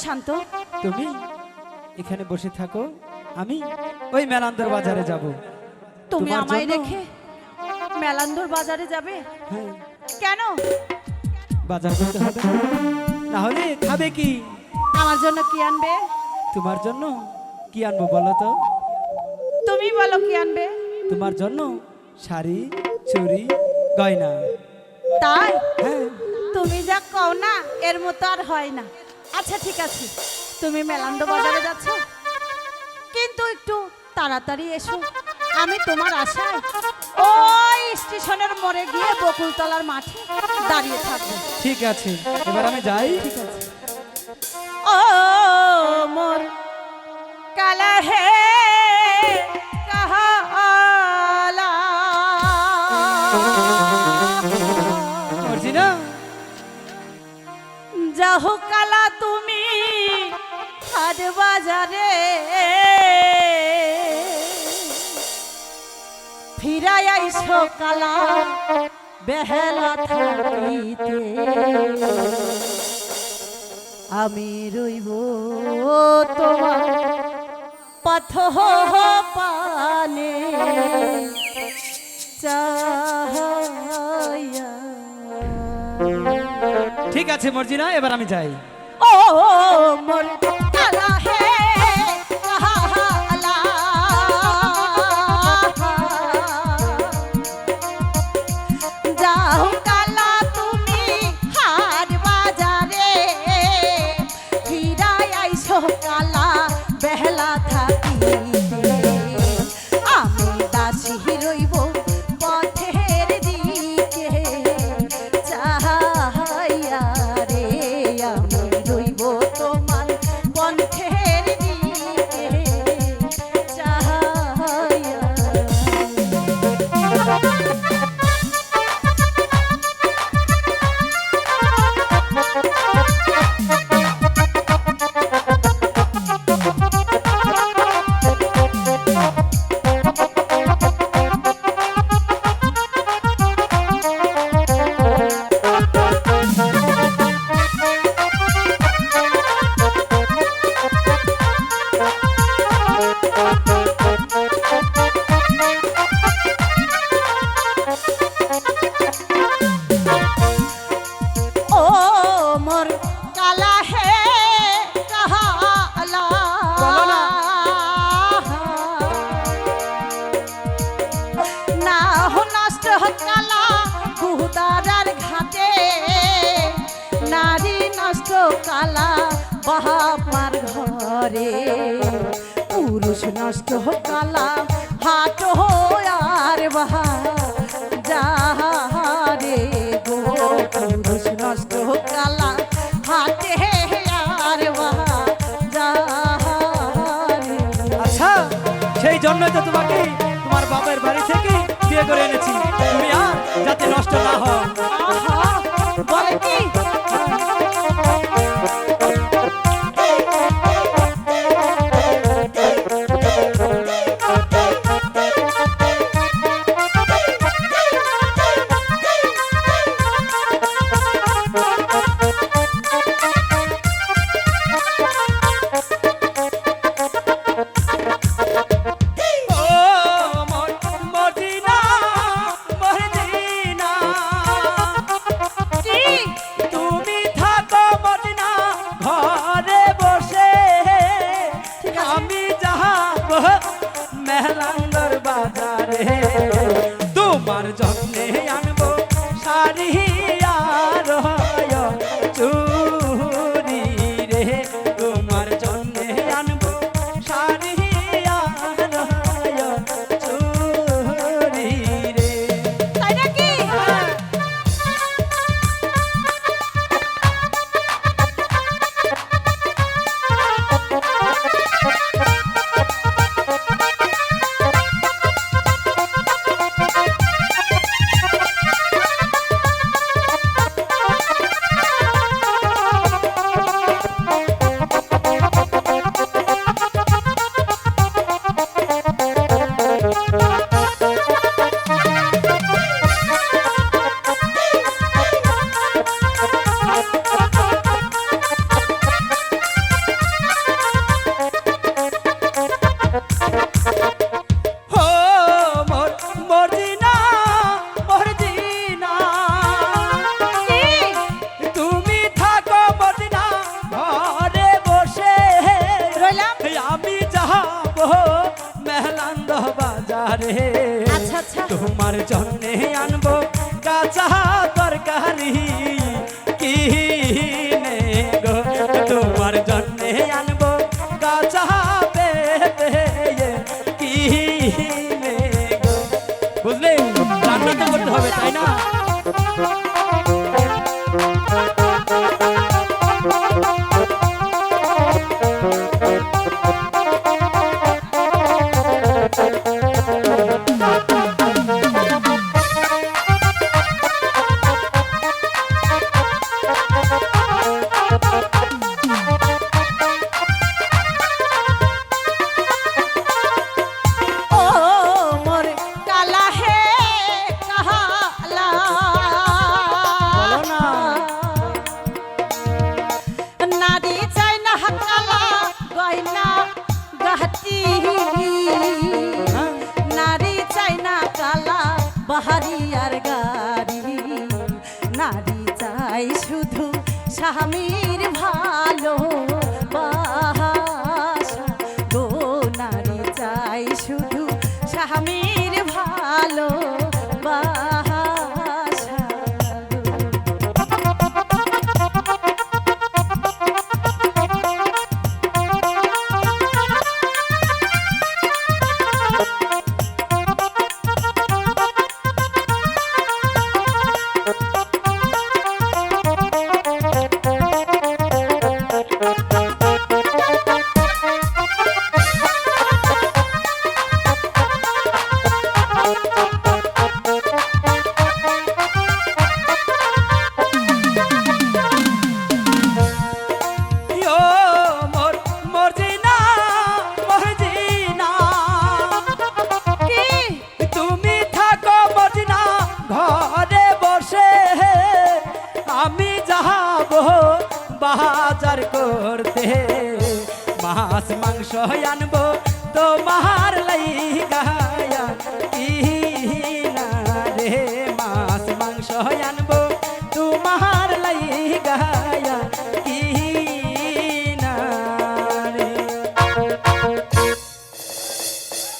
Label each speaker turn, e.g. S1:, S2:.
S1: শান্ত,
S2: তুমি এখানে বসে থাকো, আমি ওই মেলান্দর বাজারে যাব।
S1: তুমি
S2: তোমার
S1: আমায়
S2: জন্য?
S1: রেখে মেলান্দর বাজারে যাবে?
S2: হ্যাঁ,
S1: কেন?
S2: বাজার করতে হবে, না হলে খাবে কি?
S1: আমার জন্য কি আনবে?
S2: তোমার জন্য কি আনবো বলো তো?
S1: তুমি বলো কি আনবে।
S2: তোমার জন্য শাড়ি, চুড়ি, গয়না।
S1: তাই?
S2: হ্যাঁ,
S1: তুমি যা কও না এর মতো আর হয় না। আচ্ছা ঠিক আছে, তুমি মেলান্দ বাজারে যাচ্ছ, কিন্তু একটু তাড়াতাড়ি এসো। আমি তোমার আশায় ওই স্টেশনের মোড়ে গিয়ে বকুলতলার মাঠে দাঁড়িয়ে থাকবো।
S2: ঠিক আছে, এবার আমি যাই।
S1: ঠিক আছে। ও মোর কালা হে কাহালা,
S2: মর্জিনা,
S1: যাহো কালা তুমি হাট বাজারে, ফিরাই আইসো কালা বেহেলা থাকিতে, আমি রইব তোমার পথ পানে চাহাইয়া।
S2: ঠিক আছে মর্জিনা, এবার আমি যাই।
S1: ও মোর কালা হে কাহালা, যাও কালা তুমি হাট বাজারে, ফিরাই আইসো কালা বেহলা থাকিতে, আমি দাসী রইব পথের দিকে চাহাইয়া রে, আমি রইব তোমার পথের দিকে চাহাইয়া। ও মোর কালা হে কাহালা,
S2: বলো না।
S1: না হো নষ্ট কালা গুহদারার ঘাটে, নারী নষ্ট কালা বাহাপার ঘরে, পুরুষ নষ্ট কালা হাট আর বাহা যাহারে গো, পুরুষ নষ্ট কালা হাটে আর বাহা যাহারে।
S2: আচ্ছা, সেই জন্যই তো তোমাকে তোমার বাবার বাড়ি থেকে বিয়ে করে এনেছি, তুমি আর যাতে নষ্ট না হও।
S1: আহা, বলে কি?
S2: ও মর্জিনা, মর্জিনা,
S1: কি?
S2: তুমি থাকো মর্জিনা ঘরে বসে, আমি যাব মেলান্দর বাজারে, তোমার যত্নে আনবো শাড়ি আর চুড়ি রে, তোমার জন্যে আনবো শাড়ি আর চুড়ি রে।
S1: তাই নাকি?
S2: তোমার জন্যে আনবো কাঁচা তরকারি কিনে গো তোমার জন্যে আনবো কাঁচা পেঁপে কিনে গো বুঝলে রান্না তো করতে হবে তাই না
S1: ও মোর কালা হে কালা
S2: বলো না
S1: নারী চাই না কালা গয়না গাহতি
S2: হ্যাঁ?
S1: নারী চাই না কালা বাহারি আর গাড়ি নারী চাই শুধু স্বামীর ভালো বাসা গো নারী চাই শুধু স্বামীর ভালো বাসা
S2: ইয়ো মোর মর্জিনা মর্জিনা
S1: কি
S2: তুমি থাকো মর্জিনা ঘরে বসে আমি যাব বাজার করতে মাছ মাংস আনবো তোমার